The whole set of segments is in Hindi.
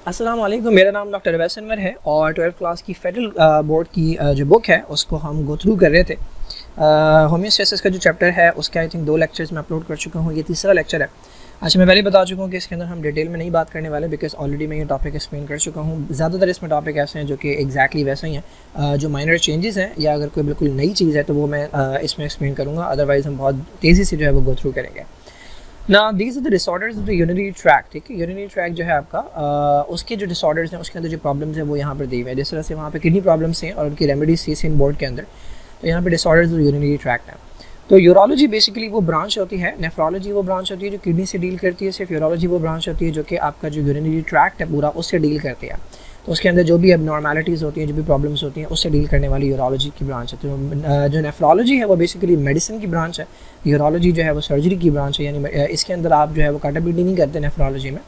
अस्सलाम वालेकुम। मेरा नाम डॉक्टर अवैस अनवर है और 12th क्लास की फेडरल बोर्ड की जो बुक है उसको हम गो थ्रू कर रहे थे। होम्योस्टेसिस का जो चैप्टर है उसके आई थिंक 2 लेक्चर्स मैं अपलोड कर चुका हूँ, ये तीसरा लेक्चर है। अच्छा, मैं पहले बता चुका हूँ कि इसके अंदर हम डिटेल में नहीं बात करने वाले बिकॉज ऑलरेडी मैं ये टॉपिक एक्सप्लेन कर चुका हूँ। ज़्यादातर इसमें टॉपिक ऐसे हैं जो कि एग्जैक्टली वैसे ही हैं, जो माइनर चेंजेस हैं या अगर कोई बिल्कुल नई चीज़ है तो वो मैं इसमें एक्सप्लेन करूँगा, अदरवाइज़ हम बहुत तेज़ी से जो है वो गो थ्रू करेंगे। ना these are the disorders of the urinary tract. ठीक है, यूरिनरी ट्रैक जो है आपका उसके जो डिसऑर्डर्स हैं उसके अंदर जो प्रॉब्लम्स हैं वो यहाँ पर दी हुए हैं। जिस तरह से वहाँ पे किडनी प्रॉब्लम्स हैं और उनकी रेमेडीज थी सेम बोर्ड के अंदर, तो यहाँ पे डिसऑर्डर्स ऑफ यूरिनरी ट्रैक है। तो यूरोलॉजी बेसिकली वो ब्रांच होती है, नेफ्रोलॉजी वो ब्रांच होती है जो किडनी से डील करती है, सिर्फ यूरोलॉजी वो ब्रांच होती है जो कि आपका जो यूरिनरी ट्रैक्ट है पूरा उससे डील करती है। तो उसके अंदर जो भी एबनॉर्मैलिटीज़ होती हैं, जो भी प्रॉब्लम्स होती हैं, उससे डील करने वाली यूरोलॉजी की ब्रांच है। तो जो नेफ्रोलॉजी है वो बेसिकली मेडिसिन की ब्रांच है, यूरोलॉजी जो है वो सर्जरी की ब्रांच है। यानी इसके अंदर आप जो है वो काटाबीटी नहीं करते नेफ्रोलॉजी में,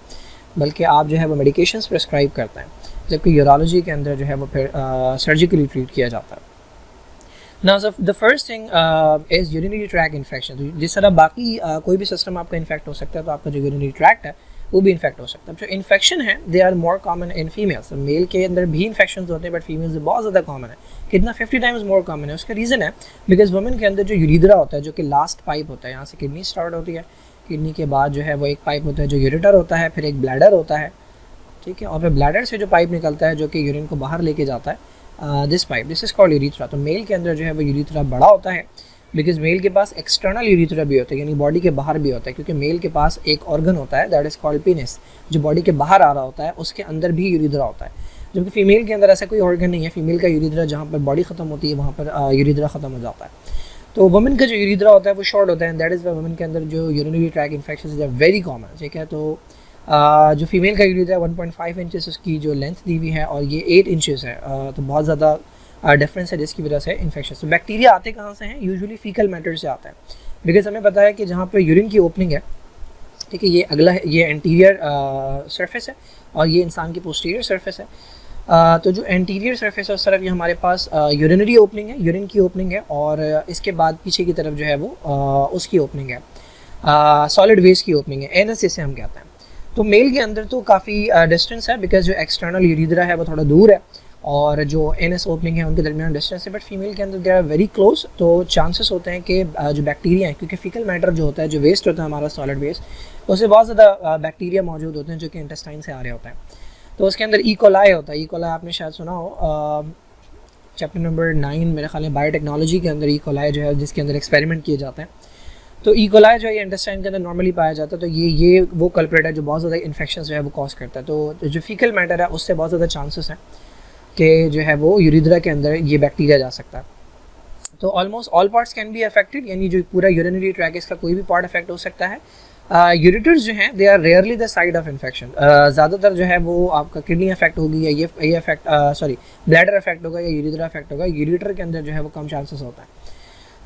बल्कि आप जो है वो मेडिकेशंस प्रिस्क्राइब करते हैं, जबकि यूरोलॉजी के अंदर जो है वो फिर सर्जिकली ट्रीट किया जाता है। ना the first thing is urinary tract infection. तो जिस तरह बाकी कोई भी सिस्टम आपका इन्फेक्ट हो सकता है, तो आपका जो यूरिनरी ट्रैक्ट है वो भी इन्फेक्ट हो सकता है। जो इन्फेक्शन है they are more common in females. Male के अंदर भी इन्फेक्शन होते हैं बट फीमेल्स में बहुत ज़्यादा कॉमन है। कितना 50 टाइम्स मोर कॉमन है। उसका रीज़न है बिकॉज वुमेन के अंदर जो यूरिथ्रा होता है, जो कि लास्ट पाइप होता है, यहाँ से किडनी स्टार्ट होती है, किडनी के बाद जो है वो एक पाइप होता है जो यूरेटर होता है, फिर एक ब्लैडर होता है, ठीक है, और फिर ब्लैडर से जो पाइप निकलता है जो कि यूरिन को बाहर लेके जाता है, this pipe, this is called urethra. तो मेल के अंदर जो है वो यूरिथ्रा बड़ा होता है बिकॉज मेल के पास एक्सटर्नल यूरिथ्रा भी होता है, यानी बॉडी के बाहर भी होता है, क्योंकि मेल के पास एक ऑर्गन होता है दैट इज कॉल्ड पेनिस, जो बॉडी के बाहर आ रहा होता है, उसके अंदर भी यूरिथ्रा होता है। जबकि फीमेल के अंदर ऐसा कोई ऑर्गन नहीं है। फीमेल का यूरिथ्रा जहाँ पर बॉडी खत्म होती है वहाँ पर यूरिथ्रा खत्म हो जाता है। तो वुमेन का जो यूरिथ्रा होता है वो शॉर्ट होता है, दैट इज़ वाई वुमेन के अंदर जो urinary tract infection is very common. ठीक है, तो जो फीमेल का यूरिथ्रा 1.5 इंचेस उसकी जो लेंथ दी हुई है और ये 8 इंचेस है, तो बहुत ज़्यादा डिफरेंस है जिसकी वजह से इन्फेक्शन। तो बैक्टीरिया आते कहाँ से हैं? यूजुअली फीकल मैटर से आता है, बिकॉज हमें पता है कि जहाँ पर यूरिन की ओपनिंग है, ठीक है, ये अगला है, ये एंटीरियर सरफेस है और ये इंसान की पोस्टीरियर सरफेस है। तो जो एंटीरियर सरफेस है उस तरफ ये हमारे पास यूरिनरी ओपनिंग है, यूरिन की ओपनिंग है, और इसके बाद पीछे की तरफ जो है वो उसकी ओपनिंग है, सॉलिड वेस्ट की ओपनिंग है, एनएस इसे हम कहते हैं। तो मेल के अंदर तो काफ़ी डिस्टेंस है बिकॉज जो एक्सटर्नल यूरिथ्रा है वो थोड़ा दूर है और जो एनएस ओपनिंग है उनके दरमियान डिस्टेंस है, बट फीमेल के अंदर दे आर वेरी क्लोज। तो चांसेस होते हैं कि जो बैक्टीरिया है, क्योंकि फीकल मैटर जो होता है, जो वेस्ट होता है हमारा सॉलिड वेस्ट, उससे बहुत ज़्यादा बैक्टीरिया मौजूद होते हैं जो कि इंटेस्टाइन से आ रहे होते हैं। तो उसके अंदर ई-कोलाई होता है। ई-कोलाई आपने शायद सुना हो, चैप्टर नंबर 9 मेरे ख्याल में बायोटेक्नोलॉजी के अंदर ई-कोलाई जो है जिसके अंदर एक्सपेरिमेंट किए जाते हैं। तो ई-कोलाई जो है ये इंटेस्टाइन के अंदर नॉर्मली पाया जाता है। तो ये वो कल्प्रेट है जो बहुत ज़्यादा इन्फेक्शन जो है वो कॉज करता है। तो जो फीकल मैटर है उससे बहुत ज़्यादा चांसेस हैं कि जो है वो यूरिथ्रा के अंदर ये बैक्टीरिया जा सकता है। तो almost all parts can be affected, यानी जो पूरा यूरिनरी ट्रैक इसका कोई भी पार्ट अफेक्ट हो सकता है। यूरिटर्स जो हैं they are rarely the side of infection. ज़्यादातर जो है वो आपका किडनी अफेक्ट होगी या ये अफेक्ट ब्लैडर अफेक्ट होगा या यूरिथ्रा अफेक्ट होगा। यूरिटर के अंदर जो है वो कम चांसेस होता है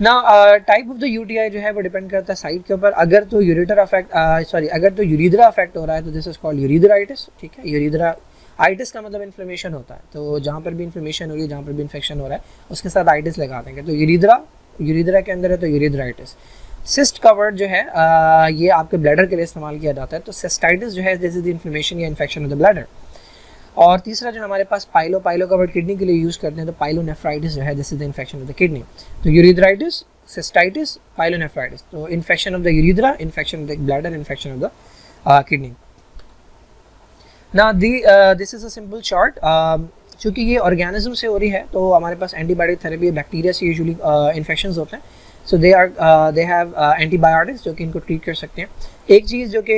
ना। टाइप ऑफ द यूटीआई जो है वो डिपेंड करता है साइड के ऊपर। अगर तो अगर तो यूरिथ्रा अफेक्ट हो रहा है तो दिस इज कॉल्ड यूरिथ्राइटिस। ठीक है, यूरिथ्राइटिस का मतलब इन्फ्लेमेशन होता है। तो जहाँ पर भी इन्फ्लेमेशन हो रही है, जहाँ पर भी इन्फेक्शन हो रहा है, उसके साथ आइटिस लगा देंगे। तो यूरिथ्रा के अंदर है तो यूरिथ्राइटिस। सिस्ट कवर्ड जो है ये आपके ब्लैडर के लिए इस्तेमाल किया जाता है। तो सिस्टाइटिस जो है दिस इज द इन्फ्लेमेशन या इन्फेक्शन ऑफ द ब्लैडर। और तीसरा जो हमारे पास पाइलो कवर्ड किडनी के लिए यूज़ करते हैं, तो पाइलोनेफ्राइटिस जो है this is the infection of the kidney. तो यूरिथ्राइटिस, सिस्टाइटिस, पाइलोनेफ्राइटिस। तो infection of the urethra, infection of the bladder, infection of the kidney. ना this is a simple chart. चूँकि ये ऑर्गेनिज्म से हो रही है तो हमारे पास एंटीबायोटिक थेरेपी बैक्टीरिया से यूजुअली इन्फेक्शन होते हैं। सो दे हैव एंटीबायोटिक्स जो कि इनको ट्रीट कर सकते हैं। एक चीज़ जो कि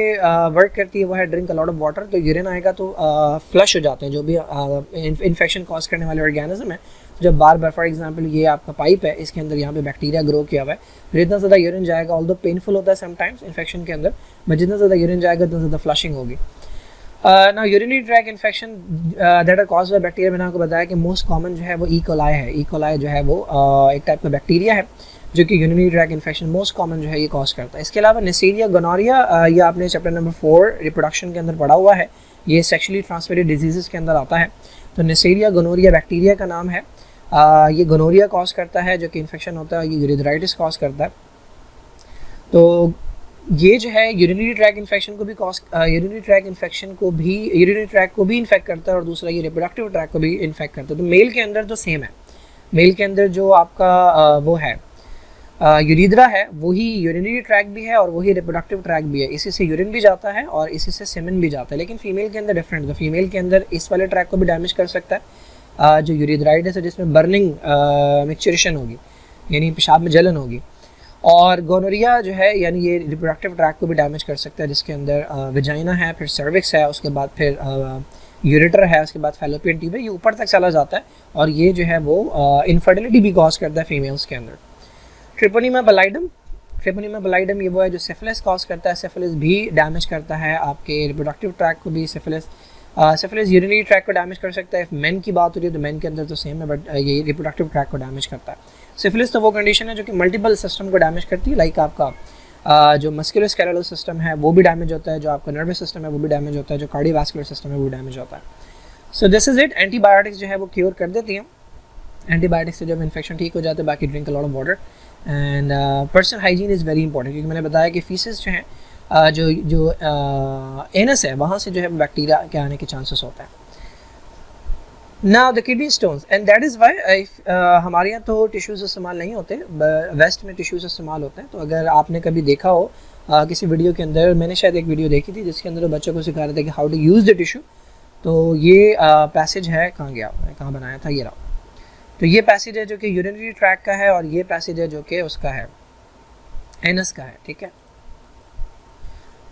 वर्क करती है वो है drink a lot of water. तो यूरिन आएगा तो फ्लश हो जाते हैं जो भी इन्फेक्शन कॉज करने वाले ऑर्गेनिज्म है। जब बार बार फॉर एग्जांपल ये आपका पाइप है, इसके अंदर यहाँ पे बैक्टीरिया ग्रो किया हुआ है, जितना ज़्यादा यूरिन जाएगा, ऑल्दो पेनफुल होता है समटाइम्स इन्फेक्शन के अंदर, बट जितना ज़्यादा यूरिन जाएगा उतना ज़्यादा फ्लशिंग होगी। ना urinary tract infection that are cause by bacteria, मैंने आपको बताया कि मोस्ट कॉमन जो है वो ई-कोलाई है। ई-कोलाई जो है वो एक टाइप का बैक्टीरिया है जो कि urinary tract infection most common जो है ये कॉज करता है। इसके अलावा नेसेरिया गोनोरिया, ये आपने चैप्टर नंबर 4 रिप्रोडक्शन के अंदर पढ़ा हुआ है, ये सेक्शुअली ट्रांसमिटेड डिजीज़ के अंदर आता है। तो नेसेरिया गोनोरिया बैक्टीरिया का नाम है। ये गोनोरिया कॉज करता है जो कि इन्फेक्शन होता है, ये यूरिथ्राइटिस कॉज करता है। तो ये जो है यूरिनरी ट्रैक इन्फेक्शन को भी यूरिनरी ट्रैक को भी इन्फेक्ट करता है, और दूसरा ये रिप्रोडक्टिव ट्रैक को भी इन्फेक्ट करता है। तो मेल के अंदर तो सेम है, मेल के अंदर जो आपका वो है यूरिथ्रा है, वही यूरिनरी ट्रैक भी है और वही रिप्रोडक्टिव ट्रैक भी है। इसी से यूरिन भी जाता है और इसी से सेमेन भी जाता है। लेकिन फीमेल के अंदर डिफरेंट है, फीमेल के अंदर इस वाले ट्रैक को भी डैमेज कर सकता है जो यूरिथ्राइटिस है, जिसमें बर्निंग मिक्सचरेशन होगी, यानी पेशाब में जलन होगी। और गोनोरिया जो है यानी ये रिप्रोडक्टिव ट्रैक को भी डैमेज कर सकता है, जिसके अंदर विजाइना है, फिर सर्विक्स है, उसके बाद फिर यूरेटर है, उसके बाद फैलोपियन ट्यूब है, ये ऊपर तक चला जाता है और ये जो है वो इनफर्टिलिटी भी कॉज करता है फीमेल्स के अंदर। ट्रिपोनिमा बलाइडम ये वो है जो सिफिलिस कॉज करता है, सिफिलिस भी डैमेज करता है आपके रिप्रोडक्टिव ट्रैक को भी। सिफिलिस यूरिनरी ट्रैक को डैमेज कर सकता है। मेन की बात हो रही है तो मेन के अंदर तो सेम है, बट ये रिप्रोडक्टिव ट्रैक को डैमेज करता है। सिफिलिस तो वो कंडीशन है जो कि मल्टीपल सिस्टम को डैमेज करती है, लाइक आपका जो मस्कुलोस्केलेटल सिस्टम है वो भी डैमेज होता है, जो आपका नर्वस सिस्टम है वो भी डैमेज होता है, जो कार्डियोवैस्कुलर सिस्टम है वो भी डैमेज होता है। So this is it. Antibiotics जो है वो क्योर कर देती हैं, एंटीबायोटिक्स से जब इन्फेक्शन ठीक हो जाता है, बाकी drink a lot of water and personal hygiene is very important, क्योंकि मैंने बताया कि फीसेस जो हैं जो एनस है वहाँ से जो है बैक्टीरिया के आने के चांसेस होता है। Now the kidney stones and that is why हमारे यहाँ तो टिश्यूज़ इस्तेमाल नहीं होते, वेस्ट में टिश्यूज़ इस्तेमाल होते हैं। तो अगर आपने कभी देखा हो किसी वीडियो के अंदर, मैंने शायद एक वीडियो देखी थी जिसके अंदर बच्चों को सिखा रहे थे कि how to use the tissue. तो ये पैसेज है, कहाँ गया मैंने, कहाँ बनाया था, ये रहा। तो ये पैसेज है जो कि यूरिनरी ट्रैक का है और ये पैसेज है जो कि उसका है एनस का है, ठीक है।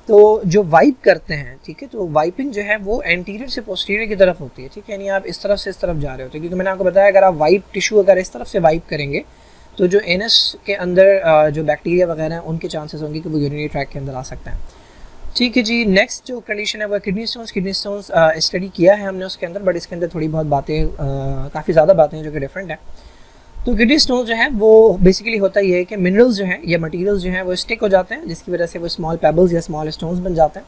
तो जो वाइप करते हैं, ठीक है, तो वाइपिंग जो है वो एंटीरियर से पोस्टीरियर की तरफ होती है, ठीक है, यानी आप इस तरफ से इस तरफ जा रहे होते हैं। क्योंकि मैंने आपको बताया अगर आप वाइप टिश्यू अगर इस तरफ से वाइप करेंगे तो जो एनस के अंदर जो बैक्टीरिया वगैरह हैं उनके चांसेस होंगे कि वो यूरिनरी ट्रैक के अंदर आ सकते हैं, ठीक है जी। नेक्स्ट जो कंडीशन है वो किडनी स्टोन्स स्टडी किया है हमने उसके अंदर, बट इसके अंदर थोड़ी बहुत बातें काफ़ी ज़्यादा बातें हैं जो कि डिफरेंट है। तो किडनी स्टोन्स जो है वो बेसिकली होता ये है कि मिनरल्स जो हैं या मटेरियल्स जो हैं वो स्टिक हो जाते हैं, जिसकी वजह से वो स्मॉल पेबल्स या स्मॉल स्टोन्स बन जाते हैं।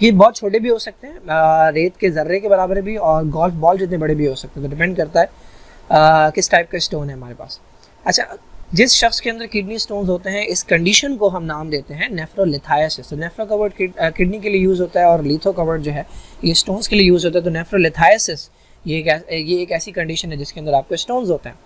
ये बहुत छोटे भी हो सकते हैं, रेत के ज़र्रे के बराबर भी, और गोल्फ बॉल जितने बड़े भी हो सकते हैं। तो डिपेंड करता है किस टाइप का स्टोन है हमारे पास। अच्छा, जिस शख्स के अंदर किडनी स्टोन्स होते हैं इस कंडीशन को हम नाम देते हैं नेफ्रोलिथायसिस। तो नेफ्रो कवर्ड किडनी के लिए यूज़ होता है और लिथो कवर्ड जो है ये स्टोन्स के लिए यूज़ होता है। तो नेफ्रोलिथायसिस ये एक ऐसी कंडीशन है जिसके अंदर आपको स्टोन्स होते हैं।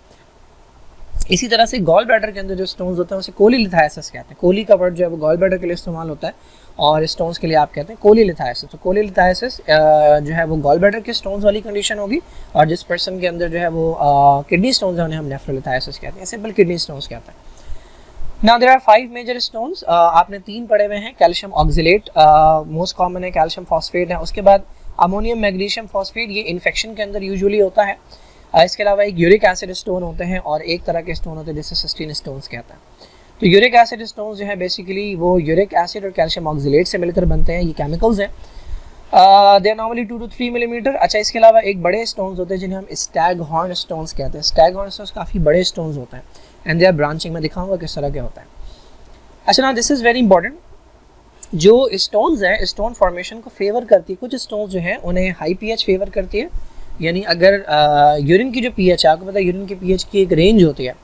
इसी तरह से गॉल ब्लैडर के अंदर जो स्टोन्स होते हैं उसे कोलीलिथायसिस कहते हैं। कोली का वर्ड जो है वो गॉल ब्लैडर के लिए इस्तेमाल होता है और स्टोन्स के लिए आप कहते हैं कोलीलिथायसिस। तो कोलीलिथायसिस जो है वो गॉल ब्लैडर के स्टोन्स वाली कंडीशन होगी, और जिस पर्सन के अंदर जो है वो किडनी स्टोन्स है उन्हें हम नेफ्रोलिथायसिस कहते हैं, सिंपल किडनी स्टोन्स कहते हैं। Now there are 5 major stones, आपने 3 पढ़े हुए हैं। कैल्शियम ऑक्सिलेट मोस्ट कॉमन है, कैल्शियम फॉस्फेट है, उसके बाद अमोनियम मैग्नीशियम फॉस्फेट, ये इन्फेक्शन के अंदर यूजुअली होता है। इसके अलावा एक यूरिक एसिड स्टोन होते हैं और एक तरह के स्टोन होते हैं जिसे सिस्टीन स्टोन्स कहते हैं। तो यूरिक एसिड स्टोन्स जो है बेसिकली वो यूरिक एसिड और कैल्शियम ऑक्सिलेट से मिलकर बनते हैं, ये केमिकल्स हैं। They are normally 2 to 3 millimetre. अच्छा, इसके अलावा एक बड़े स्टोन्स होते हैं जिन्हें हम स्टैग हॉर्न स्टोन्स कहते हैं। स्टैग हॉर्न स्टोन्स काफ़ी बड़े स्टोन्स होते हैं एंड दे आर ब्रांचिंग, मैं दिखाऊंगा किस तरह के होता है। अच्छा ना, दिस इज़ वेरी इंपॉर्टेंट, जो स्टोन्स हैं स्टोन फॉर्मेशन को फेवर करती है। कुछ स्टोन्स जो हैं उन्हें हाई पीएच फेवर करती है, यानी अगर यूरिन की जो पीएच है, आपको पता है यूरिन की पीएच की एक रेंज होती है।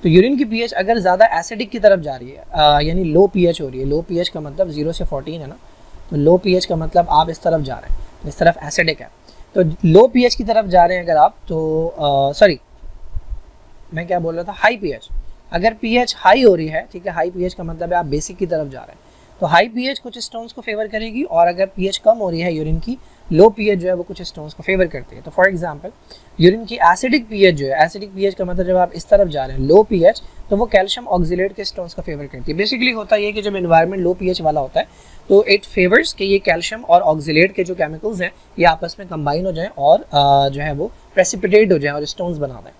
तो यूरिन की पीएच अगर ज़्यादा एसिडिक की तरफ जा रही है, यानी लो पीएच हो रही है, लो पीएच का मतलब 0 से 14 है ना, तो लो पीएच का मतलब आप इस तरफ जा रहे हैं, तो इस तरफ एसिडिक है। तो लो पीएच की तरफ जा रहे हैं अगर आप, तो सॉरी मैं क्या बोल रहा था, हाई पीएच। अगर पीएच हाई हो रही है, ठीक है, हाई पीएच का मतलब है आप बेसिक की तरफ जा रहे हैं, तो हाई पीएच कुछ स्टोन्स को फेवर करेगी, और अगर पीएच कम हो रही है यूरिन की, लो पीएच जो है वो कुछ स्टोन्स को फेवर करती है। तो फॉर एग्जांपल यूरिन की एसिडिक पीएच जो है, एसिडिक पीएच का मतलब जब आप इस तरफ जा रहे हैं लो पीएच, तो वो कैल्शियम ऑक्सिलेट के स्टोन्स को फेवर करती है। बेसिकली होता है कि जब एनवायरनमेंट लो पीएच वाला होता है तो इट फेवर्स कि ये कैल्शियम और ऑक्सिलेट के जो केमिकल्स हैं ये आपस में कंबाइन हो जाएं और जो है वो प्रेसिपिटेट हो जाएं और स्टोन्स बना दें।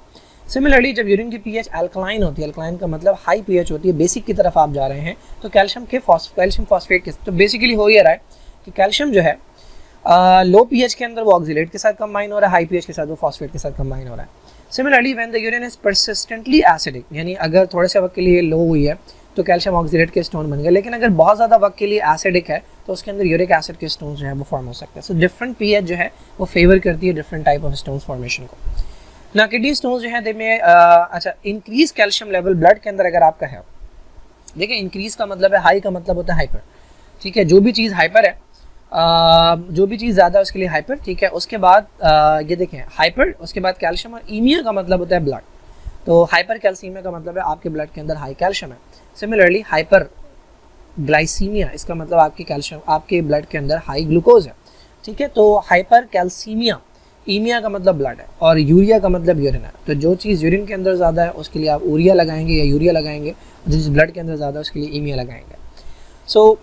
सिमिलरली जब यूरिन की पीएच अल्कलाइन होती है, अल्कलाइन का मतलब हाई पीएच होती है, बेसिक की तरफ आप जा रहे हैं, तो कैल्शियम फॉस्फेट के, तो बेसिकली हो ये रहा है कि कैल्शियम जो है लो पीएच के अंदर वो ऑक्सिलेट के साथ कंबाइन हो रहा है, हाई पीएच के साथ वो फॉस्फेट के साथ कंबाइन हो रहा है। Similarly when the urine is persistently acidic, यानी अगर थोड़े से वक्त के लिए लो हुई है तो कैल्शियम ऑक्सिलेट के स्टोन बन गए, लेकिन अगर बहुत ज़्यादा वक्त के लिए एसिडिक है तो उसके अंदर यूरिक एसिड के स्टोन जो है वो फॉर्म हो सकते हैं। सो डिफरेंट पीएच जो है वो फेवर करती है different type of stones formation को। ना किडनी स्टोन्स जो है दे में अच्छा इंक्रीज कैल्शियम लेवल ब्लड के अंदर अगर आपका है, देखिए इंक्रीज़ का मतलब है हाई, का मतलब होता है हाइपर, ठीक है। जो भी चीज़ हाइपर है, जो भी चीज़ ज़्यादा है उसके लिए हाइपर, ठीक है। उसके बाद ये देखें हाइपर, उसके बाद कैल्शियम, और ईमिया का मतलब होता है ब्लड। तो हाइपर कैल्सीमिया का मतलब है आपके ब्लड के अंदर हाई कैल्शियम है। सिमिलरली हाइपर ग्लाइसीमिया, इसका मतलब आपकी कैल्शियम, आपके ब्लड के अंदर हाई ग्लूकोज है, ठीक है। तो हाइपर कैल्सीमिया, ईमिया का मतलब ब्लड है, और यूरिया का मतलब यूरिन है। तो जो चीज़ यूरिन के अंदर ज़्यादा है उसके लिए आप यूरिया लगाएंगे या यूरिया लगाएंगे, जो चीज़ ब्लड के अंदर ज़्यादा है उसके लिए ईमिया लगाएंगे। सो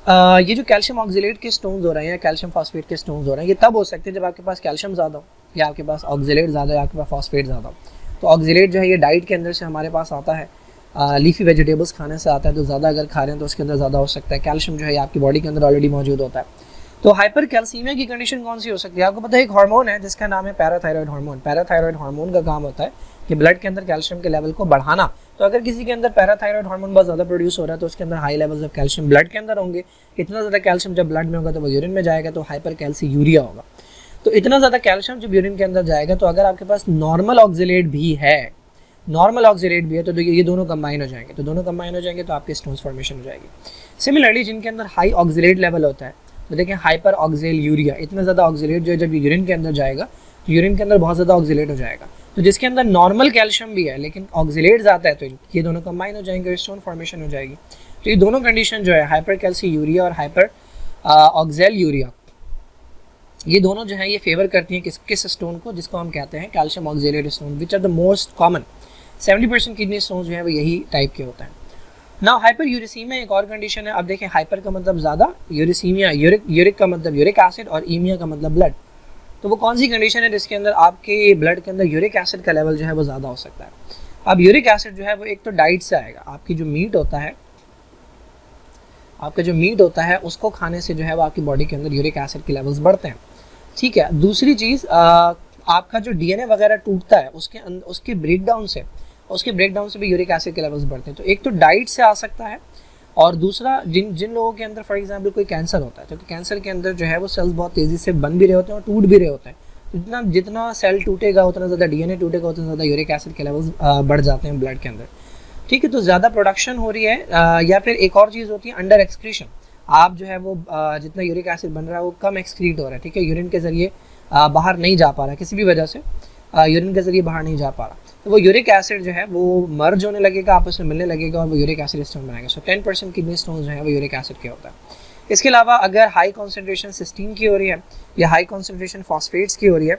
ये जो कैल्शियम ऑक्जिलेट के स्टोन्स हो रहे हैं या कैल्शियम फॉस्फेट के स्टोन्स हो रहे हैं, ये तब हो सकते हैं जब आपके पास कैल्शियम ज़्यादा हो, या आपके पास ऑक्जिलेट ज़्यादा है, या आपके पास फॉस्फेट ज़्यादा हो। तो ऑक्जिलेट जो है ये डाइट के अंदर से हमारे पास आता है, लीफी वेजिटेबल्स खाने से आता है, तो ज़्यादा अगर खा रहे हैं तो उसके अंदर ज़्यादा हो सकता है। कैल्शियम जो है आपकी बॉडी के अंदर ऑलरेडी मौजूद होता है। तो हाइपर कैल्सीमिया की कंडीशन कौन सी हो सकती है? आपको पता है एक हार्मोन है जिसका नाम है पैराथायरॉयड हार्मोन। पैराथायरॉयड हार्मोन का काम होता है कि ब्लड के अंदर कैल्शियम के लेवल को बढ़ाना। तो अगर किसी के अंदर पैराथायरॉयड हार्मोन बहुत ज़्यादा प्रोड्यूस हो रहा है तो उसके अंदर high levels of calcium blood के अंदर होंगे। इतना ज़्यादा कैल्शियम जब ब्लड में होगा तो वो यूरिन में जाएगा, तो हाइपर कैल्सीयूरिया होगा। तो इतना ज़्यादा कैल्शियम जब यूरिन के अंदर जाएगा, तो अगर आपके पास नॉर्मल ऑक्जिलेट भी है, नॉर्मल ऑक्जिलेट भी है, तो ये दोनों कंबाइन हो जाएंगे। तो दोनों कंबाइन हो जाएंगे तो आपके स्टोन्स फॉर्मेशन हो जाएगी। सिमिलरली जिनके अंदर हाई ऑक्जिलेट लेवल होता है, तो देखें हाइपर ऑक्जेल यूरिया, इतना ज़्यादा ऑक्जिलेट जो है जब यूरिन के अंदर जाएगा तो यूरिन के अंदर बहुत ज़्यादा ऑक्जिलेट हो जाएगा। तो जिसके अंदर नॉर्मल कैल्शियम भी है लेकिन ऑक्जिलेट ज़्यादा है, तो ये दोनों कंबाइन हो जाएंगे और स्टोन फॉर्मेशन हो जाएगी। तो ये दोनों कंडीशन जो है हाइपर कैल्सी यूरिया और हाइपर ऑक्जेल यूरिया, ये दोनों जो है ये फेवर करती हैं किस स्टोन को, जिसको हम कहते हैं calcium oxalate stone, which are the most common. 70% kidney stone जो है वो यही टाइप के होते हैं। नाउ हाइपर यूरिसीमिया एक और कंडीशन है। अब देखें हाइपर का मतलब ज़्यादा, यूरिसीमिया यूरिक का मतलब यूरिक एसिड, और ईमिया का मतलब ब्लड। तो वो कौन सी कंडीशन है जिसके अंदर आपके ब्लड के अंदर यूरिक एसिड का लेवल जो है वो ज़्यादा हो सकता है? अब यूरिक एसिड जो है वो एक तो डाइट से आएगा, आपकी जो मीट होता है, आपका जो मीट होता है उसको खाने से जो है वो आपकी बॉडी के अंदर यूरिक एसिड के लेवल्स बढ़ते हैं, ठीक है। दूसरी चीज़ आपका जो डीएनए वगैरह टूटता है उसके ब्रेकडाउन से भी यूरिक एसिड के लेवल्स बढ़ते हैं। तो एक तो डाइट से आ सकता है, और दूसरा जिन लोगों के अंदर फॉर एग्जांपल कोई कैंसर होता है, तो कैंसर के अंदर जो है वो सेल्स बहुत तेज़ी से बन भी रहे होते हैं और टूट भी रहे होते हैं। जितना सेल टूटेगा उतना ज़्यादा डीएनए टूटेगा, उतना ज़्यादा यूरिक एसिड के लेवल्स बढ़ जाते हैं ब्लड के अंदर, ठीक है। तो ज़्यादा प्रोडक्शन हो रही है, या फिर एक और चीज़ होती है अंडर एक्सक्रीशन। आप जो है वो जितना यूरिक एसिड बन रहा है वो कम एक्सक्रीट हो रहा है, ठीक है, यूरिन के ज़रिए बाहर नहीं जा पा रहा, किसी भी वजह से यूरिन के ज़रिए बाहर नहीं जा पा रहा, तो वो यूरिक एसिड जो है वो मर्ज होने लगेगा, आपस में मिलने लगेगा और वो यूरिक एसिड स्टोन बनाएगा। सो 10% किडनी स्टोन जो है वो यूरिक एसिड के होता है। इसके अलावा अगर हाई कॉन्सेंट्रेशन सिस्टीन की हो रही है या हाई कॉन्सेंट्रेशन फॉस्फेट्स की हो रही है,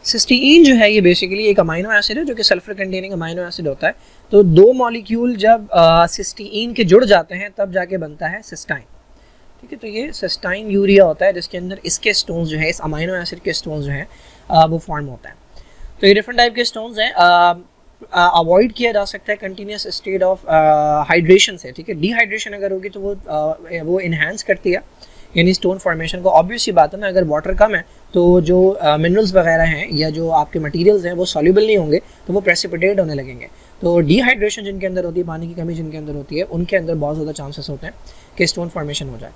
सिस्टीन जो है ये बेसिकली एक अमाइनो एसिड है जो कि सल्फर कंटेनिंग अमाइनो एसिड होता है। तो दो मॉलिक्यूल जब सिस्टीन के जुड़ जाते हैं तब जाके बनता है सिस्टाइन, ठीक है। तो ये सिस्टाइन यूरिया होता है जिसके अंदर इसके स्टोन्स जो है, इस अमाइनो एसिड के स्टोन्स जो हैं वो फॉर्म होता है। तो ये डिफरेंट टाइप के स्टोन्स हैं। अवॉइड किया जा सकता है कंटिन्यूस स्टेट ऑफ हाइड्रेशन से, ठीक है। डिहाइड्रेशन अगर होगी तो वो इन्हांस करती है यानी स्टोन फॉर्मेशन को। ऑब्वियस ही बात है ना, अगर वाटर कम है तो जो मिनरल्स वगैरह हैं या जो आपके मटेरियल्स हैं वो सॉल्युबल नहीं होंगे, तो वो प्रेसिपिटेट होने लगेंगे। तो डिहाइड्रेशन जिनके अंदर होती है, पानी की कमी जिनके अंदर होती है, उनके अंदर बहुत ज़्यादा चांसेस होते हैं कि स्टोन फॉर्मेशन हो जाए।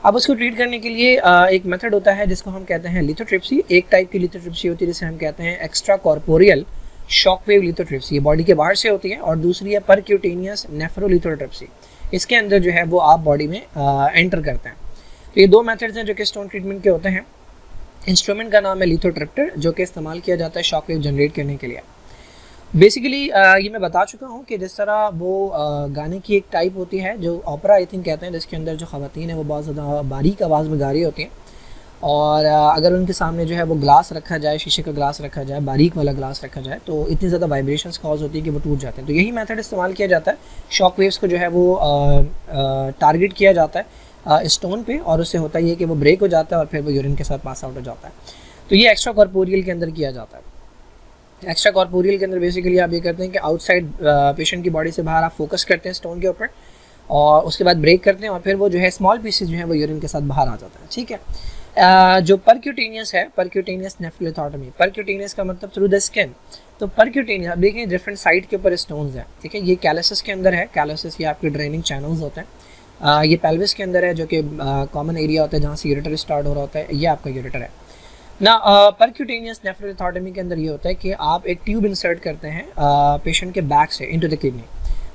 अब उसको ट्रीट करने के लिए एक मेथड होता है जिसको हम कहते हैं लिथोट्रिप्सी। एक टाइप की लिथोट्रिप्सी होती है जिसे हम कहते हैं एक्स्ट्रा कॉर्पोरियल शॉकवेव लिथोट्रिप्सी, ये बॉडी के बाहर से होती है। और दूसरी है परक्यूटेनियस नेफ्रोलिथोट्रिप्सी, इसके अंदर जो है वो आप बॉडी में एंटर करते हैं। तो ये दो मेथड्स हैं जो कि स्टोन ट्रीटमेंट के होते हैं। इंस्ट्रूमेंट का नाम है लिथोट्रिप्टर, जो कि इस्तेमाल किया जाता है शॉकवेव जनरेट करने के लिए। बेसिकली ये मैं बता चुका हूँ कि जिस तरह वो गाने की एक टाइप होती है जो ओपेरा आई थिंक कहते हैं, जिसके अंदर जो ख़वातीन है वो बहुत ज़्यादा बारीक आवाज़ में गा रही होती हैं, और अगर उनके सामने जो है वो ग्लास रखा जाए, शीशे का ग्लास रखा जाए, बारीक वाला ग्लास रखा जाए, तो इतनी ज़्यादा वाइब्रेशंस कॉज होती है कि वो टूट जाते हैं। तो यही मेथड इस्तेमाल किया जाता है, शॉक वेव्स को जो है वो टारगेट किया जाता है स्टोन पे, और उससे होता ही है कि वो ब्रेक हो जाता है और फिर वो यूरिन के साथ पास आउट हो जाता है। तो ये एक्स्ट्रा कॉर्पोरियल के अंदर किया जाता है। एक्स्ट्रा कॉर्पोरियल के अंदर बेसिकली आप ये करते हैं कि आउटसाइड पेशेंट की बॉडी से बाहर आप फोकस करते हैं स्टोन के ऊपर, और उसके बाद ब्रेक करते हैं और फिर वो जो है स्मॉल पीसेस जो है वो यूरिन के साथ बाहर आ जाता है, ठीक है। जो परक्यूटेनियस है, परक्यूटेनियस नेफ्रोलिथोटमी, परक्यूटेनियस का मतलब थ्रू द स्किन। तो परक्यूटेनियस, अब देखिए डिफरेंट साइड के ऊपर स्टोन्स हैं, ठीक है। ये कैलसिस के अंदर है, कैलसिस ये आपके ड्रेनिंग चैनल्स होते हैं। ये पेल्विस के अंदर है जो कि कॉमन एरिया होता है जहाँ से यूरेटर स्टार्ट हो रहा होता है, ये आपका यूरेटर है ना। परक्यूटेनियस नेफ्रोलिथोटमी के अंदर ये होता है कि आप एक ट्यूब इंसर्ट करते हैं पेशेंट के बैक से इनटू द किडनी।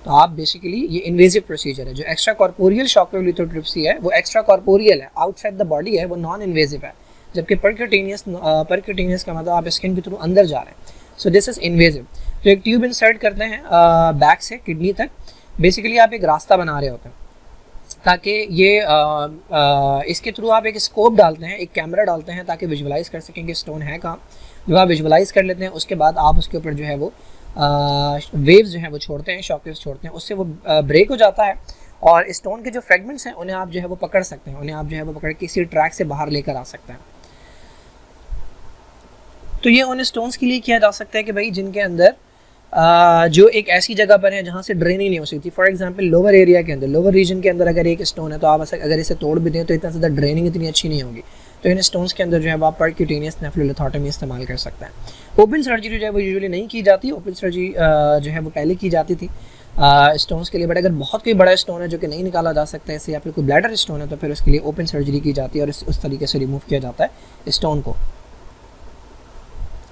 तो आप बेसिकली ये इन्वेजिव प्रोसीजर है। जो extra corporeal shock wave lithotripsy है वो एक्स्ट्रा कॉर्पोरियल है, आउटसाइड द बॉडी है, वो नॉन इन्वेजिव है, जबकि परक्यूटेनियस का मतलब आप स्किन के थ्रू अंदर जा रहे हैं। So this is invasive. तो एक ट्यूब इंसर्ट करते हैं बैक से किडनी तक, बेसिकली आप एक रास्ता बना रहे होते हैं ताकि ये इसके थ्रू आप एक स्कोप डालते हैं, एक कैमरा डालते हैं ताकि विजुअलाइज कर सकें कि स्टोन है कहाँ। जब आप विजुअलाइज कर लेते हैं उसके बाद आप उसके ऊपर जो है वो वेव्स जो है वो छोड़ते हैं, शॉक वेव्स छोड़ते हैं, उससे वो ब्रेक हो जाता है और स्टोन के जो फ्रेगमेंट्स हैं उन्हें आप जो है वो पकड़ सकते हैं, उन्हें आप जो है वो पकड़ के किसी ट्रैक से बाहर लेकर आ सकते हैं। तो ये उन स्टोन्स के लिए किया जा सकता है कि भाई जिनके अंदर जो एक ऐसी जगह पर है जहाँ से ड्रेनिंग नहीं हो सकती। फॉर एग्जांपल लोअर एरिया के अंदर, लोअर रीजन के अंदर अगर एक स्टोन है तो आप अगर इसे तोड़ भी दें तो इतना ज़्यादा ड्रेनिंग इतनी अच्छी नहीं होगी। तो इन स्टोन्स के अंदर जो है आप परक्यूटेनियस नेफ्रोलिथोटमी इस्तेमाल कर सकते हैं। ओपन सर्जरी जो है वो यूजुअली नहीं की जाती, ओपन सर्जरी जो है वो पहले की जाती थी स्टोन्स के लिए। बट अगर बहुत कोई बड़ा स्टोन है जो कि नहीं निकाला जा सकता है ऐसे, या फिर कोई ब्लैडर स्टोन है, तो फिर उसके लिए ओपन सर्जरी की जाती है और उस तरीके से रिमूव किया जाता है स्टोन को।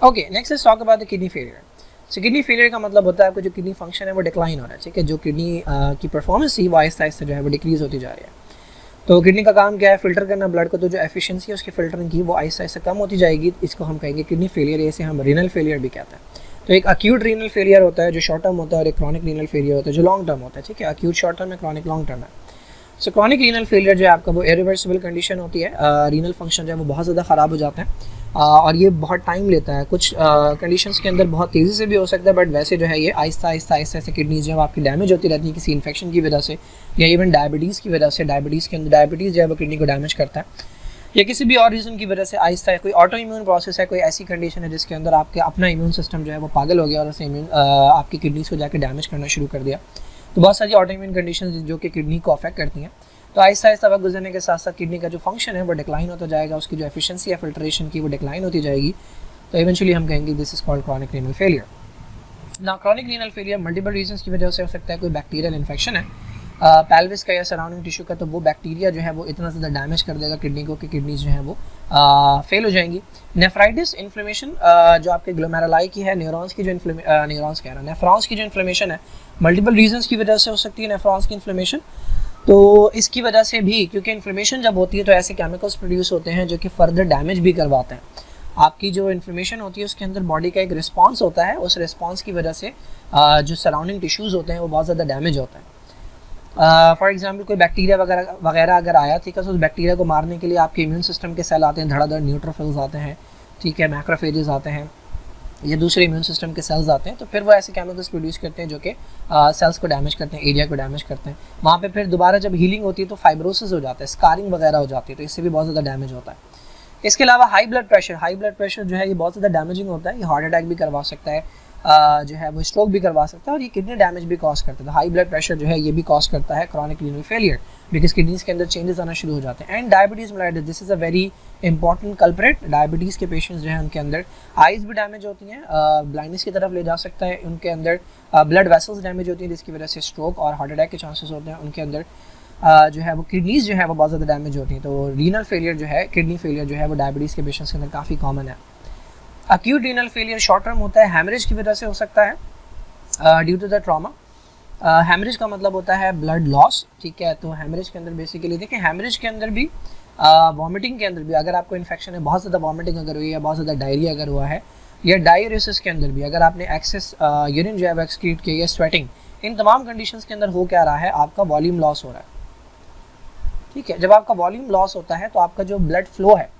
Okay, next is talk about the kidney failure. So kidney failure का मतलब होता है आपका जो किडनी फंक्शन है वो डिक्लाइन हो रहा है, ठीक है। जो किडनी की परफॉर्मेंस थी वो आहिस्ता आहिस्ता जो है वो डिक्रीज होती जा रही है। तो किडनी का काम क्या है? फिल्टर करना ब्लड को। तो जो एफिशिएंसी है उसकी फिल्टरिंग की वो आहिस्ता आहिस्ता कम होती जाएगी, इसको हम कहेंगे किडनी फेलियर, इसे हम रीनल फेलियर भी कहते हैं। तो एक अक्यूट रीनल फेलियर होता है जो शॉर्ट टर्म होता है, और एक क्रॉनिक रीनल फेलियर होता है जो लॉन्ग टर्म होता है, ठीक है। अक्यूट शॉर्ट टर्म है, क्रॉनिक लॉन्ग टर्म है। सो क्रॉनिक रीनल फेलियर जो है आपका वो इरिवर्सिबल कंडीशन होती है, रीनल फंक्शन जो है वो बहुत ज़्यादा ख़राब हो जाता है और ये बहुत टाइम लेता है। कुछ कंडीशंस के अंदर बहुत तेज़ी से भी हो सकता है, बट वैसे जो है ये आहिस्ता आहिस्ता किडनीज जो है आपकी डैमेज होती रहती है किसी इन्फेक्शन की वजह से या इवन डायबिटीज़ की वजह से। डायबिटीज़ के अंदर डायबिटीज़ जो है वो किडनी को डैमेज करता है, या किसी भी और रीज़न की वजह से आहिस्ता, कोई ऑटो इम्यून प्रोसेस है, कोई ऐसी कंडीशन है जिसके अंदर आपके अपना इम्यून सिस्टम जो है वो पागल हो गया और उसे आपकी किडनीज को जाकर डैमेज करना शुरू कर दिया। तो बहुत सारी ऑटो इम्यून कंडीशन जो कि किडनी को अफेक्ट करती हैं। तो आहिस्ता आहिस्ता वक्त गुजरने के साथ साथ किडनी का जो फंक्शन है वो डिक्लाइन होता जाएगा, उसकी जो एफिशिएंसी है फिल्ट्रेशन की वो डिक्लाइन होती जाएगी। तो इवेंचुअली हम कहेंगे this is called chronic renal failure. ना chronic renal failure multiple reasons की वजह से हो सकता है। कोई बैक्टीरियल इन्फेक्शन है पेल्विस का या सराउंडिंग टिश्यू का, तो वो बैक्टीरिया जो है वो इतना ज़्यादा डैमेज कर देगा किडनी को कि किडनीज जो है वो फेल हो जाएंगी। नेफ्राइटिस इन्फ्लेमेशन जो आपके ग्लोमेरुलाई की है, न्यूरॉन्स की जो नेफ्रॉन्स की जो इन्फ्लेमेशन है, मल्टीपल रीजंस की वजह से हो सकती है नेफ्रॉन्स की इन्फ्लेमेशन। तो इसकी वजह से भी, क्योंकि इन्फ्लेमेशन जब होती है तो ऐसे केमिकल्स प्रोड्यूस होते हैं जो कि फर्दर डैमेज भी करवाते हैं। आपकी जो इन्फ्लेमेशन होती है उसके अंदर बॉडी का एक रिस्पांस होता है, उस रिस्पांस की वजह से जो सराउंडिंग टिश्यूज़ होते हैं वो बहुत ज़्यादा डैमेज होते हैं। फॉर एग्जांपल कोई बैक्टीरिया वगैरह अगर आया, ठीक है, तो उस बैक्टीरिया को मारने के लिए आपके इम्यून सिस्टम के सेल आते हैं, धड़ाधड़ न्यूट्रोफिल्स आते हैं, ठीक है, मैक्रोफेजेस आते हैं, ये दूसरे इम्यून सिस्टम के सेल्स आते हैं। तो फिर वो ऐसे केमिकल्स प्रोड्यूस करते हैं जो कि सेल्स को डैमेज करते हैं, एरिया को डैमेज करते हैं। वहाँ पे फिर दोबारा जब हीलिंग होती है तो फाइब्रोसिस हो जाता है, स्कारिंग वगैरह हो जाती है, तो इससे भी बहुत ज़्यादा डैमेज होता है। इसके अलावा हाई ब्लड प्रेशर जो है ये बहुत ज़्यादा डैमेजिंग होता है, ये हार्ट अटैक भी करवा सकता है, जो है वो स्ट्रोक भी करवा सकता है और ये किडनी डैमेज भी कॉज करता है। तो हाई ब्लड प्रेशर जो है ये भी कॉज करता है chronic renal failure, because kidneys के अंदर चेंजेस आना शुरू हो जाते हैं। And diabetes mellitus, this is a very important culprit. Diabetes के पेशेंट्स जो हैं उनके अंदर आइज़ भी डैमेज होती हैं, ब्लाइंडनेस की तरफ ले जा सकता है, उनके अंदर ब्लड वेसल्स डैमेज होती हैं जिसकी वजह से स्ट्रोक और हार्ट अटैक के चांसेस होते हैं। उनके अंदर जो है वो किडनीज जो है वो बहुत ज़्यादा डैमेज होती हैं। तो रीनल फेलियर जो है, किडनी फेलियर जो है वो डायबिटीज़ के पेशेंट्स के अंदर काफ़ी कॉमन है। Acute renal failure short term होता है, हैमरेज की वजह से हो सकता है due to the trauma. Haemorrhage का मतलब होता है ब्लड लॉस, ठीक है। तो हैमरेज के अंदर बेसिकली देखिए, हैमरेज के अंदर भी वॉमिटिंग के अंदर भी अगर आपको इन्फेक्शन है, बहुत ज़्यादा वॉमिटिंग अगर हुई है, बहुत ज़्यादा डायरिया अगर हुआ है, या डाययूरेसिस के अंदर भी अगर आपने एक्सेस यूरिन जो है वो एक्सक्रीट किया, या स्वेटिंग, इन तमाम कंडीशंस के अंदर हो क्या रहा है, आपका वॉल्यूम लॉस हो रहा है, ठीक है। जब आपका वॉल्यूम लॉस होता है तो आपका जो ब्लड फ्लो है,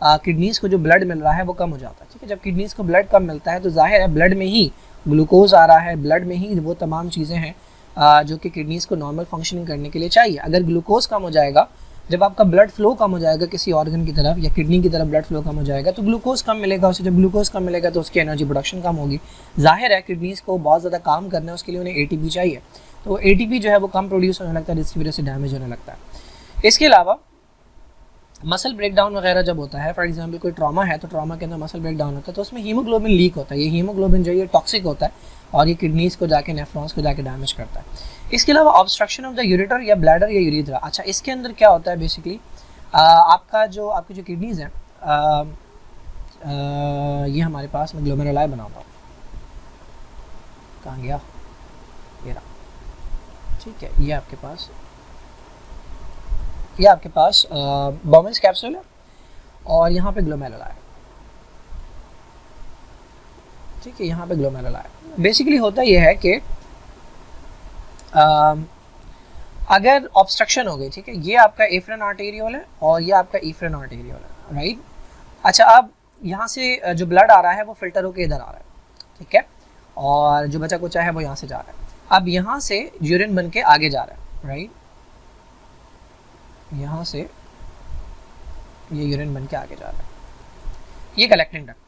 किडनीज़ को जो ब्लड मिल रहा है वो कम हो जाता है, ठीक है। जब किडनीज़ को ब्लड कम मिलता है तो जाहिर है ब्लड में ही ग्लूकोज आ रहा है, ब्लड में ही वो तमाम चीज़ें हैं जो कि किडनीज़ को नॉर्मल फंक्शनिंग करने के लिए चाहिए। अगर ग्लूकोज कम हो जाएगा, जब आपका ब्लड फ्लो कम हो जाएगा किसी ऑर्गन की तरफ या किडनी की तरफ ब्लड फ्लो कम हो जाएगा तो ग्लूकोज कम मिलेगा उसे। जब ग्लूकोज कम मिलेगा तो उसकी एनर्जी प्रोडक्शन कम होगी। जाहिर है किडनीज़ को बहुत ज़्यादा काम करना है, उसके लिए उन्हें एटीपी चाहिए, तो एटीपी जो है वो कम प्रोड्यूस होने लगता है जिसकी वजह से डैमेज होने लगता है। इसके अलावा मसल ब्रेकडाउन वगैरह जब होता है, फॉर एग्जांपल कोई ट्रॉमा है तो ट्रॉमा के अंदर मसल ब्रेकडाउन होता है, तो उसमें हीमोग्लोबिन लीक होता है। ये हीमोग्लोबिन जो है ये टॉक्सिक होता है और ये किडनीज़ को जाके, नेफ्रॉन्स को जाके डैमेज करता है। इसके अलावा ऑब्स्ट्रक्शन ऑफ द यूरेटर या ब्लैडर या यूरिथ्रा। अच्छा, इसके अंदर क्या होता है बेसिकली, आपकी जो किडनीज़ हैं, ये हमारे पास, मैं ग्लोमेरुलाई बनाता हूँ, कहाँ गया ये रहा। ठीक है, ये आपके पास बॉमेंस कैप्सूल है और यहाँ पे ग्लोमेरुला है। ठीक है, यहाँ पे ग्लोमेरुला है। बेसिकली होता ये है कि अगर ऑब्स्ट्रक्शन हो गई, ठीक है, ये आपका एफ्रेन आर्टेरियोल है और ये आपका ईफ्रेन आर्टेरियोल है, राइट। अच्छा, अब यहाँ से जो ब्लड आ रहा है वो फिल्टर होकर इधर आ रहा है, ठीक है, और जो बचा कुचा है वो यहाँ से जा रहा है। अब यहाँ से यूरिन बन के आगे जा रहा है, राइट, यहाँ से ये यूरिन बन के आगे जा रहा है, ये कलेक्टिंग डक्ट है।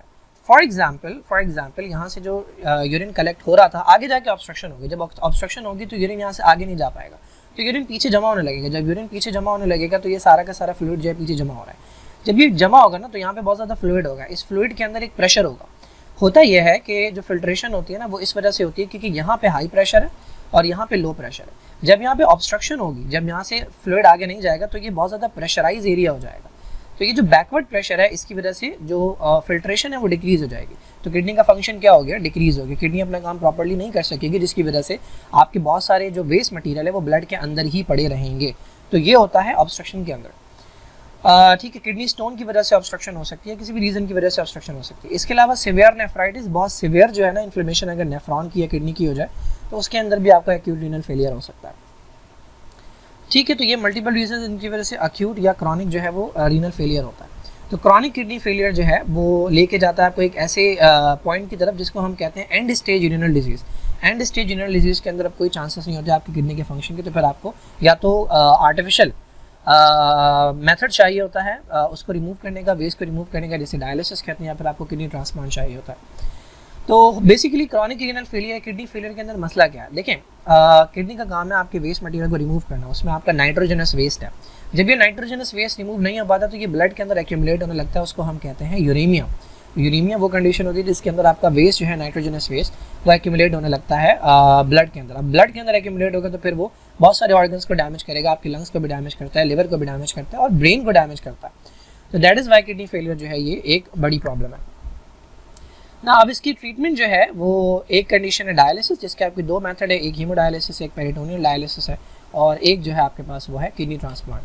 फॉर एग्जाम्पल यहाँ से जो यूरिन कलेक्ट हो रहा था, आगे जाके ऑब्स्ट्रक्शन होगी। जब ऑब्स्ट्रक्शन होगी तो यूरिन यहाँ से आगे नहीं जा पाएगा, तो यूरिन पीछे जमा होने लगेगा। जब यूरिन पीछे जमा होने लगेगा तो ये सारा का सारा फ्लूइड जो है पीछे जमा हो रहा है। जब ये जमा होगा ना तो यहाँ पे बहुत ज़्यादा फ्लूइड होगा। इस फ्लूइड के अंदर एक प्रेशर होगा। होता यह है कि जो फिल्ट्रेशन होती है ना वो इस वजह से होती है क्योंकि यहाँ पे हाई प्रेशर है और यहाँ पे लो प्रेशर है। जब यहाँ पे ऑब्स्ट्रक्शन होगी, जब यहाँ से फ्लूइड आगे नहीं जाएगा तो ये बहुत ज़्यादा प्रेशराइज एरिया हो जाएगा। तो ये जो बैकवर्ड प्रेशर है इसकी वजह से जो फिल्ट्रेशन है वो डिक्रीज हो जाएगी। तो किडनी का फंक्शन क्या हो गया, डिक्रीज हो गया। किडनी अपना काम प्रॉपर्ली नहीं कर सकेगी, जिसकी वजह से आपके बहुत सारे जो वेस्ट मटेरियल है वो ब्लड के अंदर ही पड़े रहेंगे। तो ये होता है ऑब्स्ट्रक्शन के अंदर। ठीक है, किडनी स्टोन की वजह से ऑब्स्ट्रक्शन हो सकती है, किसी भी रीज़न की वजह से ऑब्स्ट्रक्शन हो सकती है। इसके अलावा सीवियर नेफ्राइटिस, बहुत सीवियर जो है ना इन्फ्लेमेशन अगर नेफ्रॉन की या किडनी की हो जाए तो उसके अंदर भी आपका एक्यूट रीनल फेलियर हो सकता है। ठीक है, तो ये मल्टीपल रीजन इनकी वजह से अक्यूट या क्रॉनिक जो है वो रीनल फेलियर होता है। तो क्रॉनिक किडनी फेलियर जो है वो लेके जाता है आपको एक ऐसे पॉइंट की तरफ जिसको हम कहते हैं and stage renal disease. And stage renal disease के अंदर अब कोई चांसेस नहीं होते आपकी किडनी के फंक्शन के, तो फिर आपको या तो आर्टिफिशियल मेथड चाहिए होता है उसको रिमूव करने का, वेस्ट को रिमूव करने का, जैसे डायलिसिस कहते हैं, या फिर आपको किडनी ट्रांसप्लांट चाहिए होता है। तो basically chronic renal failure, kidney failure के अंदर मसला क्या है, देखें, किडनी का काम है आपके वेस्ट मटेरियल को रिमूव करना। उसमें आपका नाइट्रोजनस वेस्ट है। जब ये नाइट्रोजनस वेस्ट रिमूव नहीं हो पाता तो ये ब्लड के अंदर एक्यूमुलेट होने लगता है, उसको हम कहते हैं यूरेमिया। यूरेमिया वो कंडीशन होती है जिसके अंदर आपका वेस्ट जो है नाइट्रोजनस वेस्ट वो एक्यूमुलेट होने लगता है ब्लड के अंदर। अब ब्लड के अंदर एक्यूमुलेट होगा तो फिर वो बहुत सारे ऑर्गन्स को डैमेज करेगा, आपके लंग्स को भी डैमेज करता है, लिवर को भी डैमेज करता है और ब्रेन को डैमेज करता है। तो that is why kidney failure जो है ये एक बड़ी प्रॉब्लम है ना। अब इसकी ट्रीटमेंट जो है वो एक कंडीशन है डायलिसिस, जिसके आपकी दो मेथड है, एक हीमोडायलिसिस, एक पेरिटोनियल डायलिसिस है, और एक जो है आपके पास वो है किडनी ट्रांसप्लांट।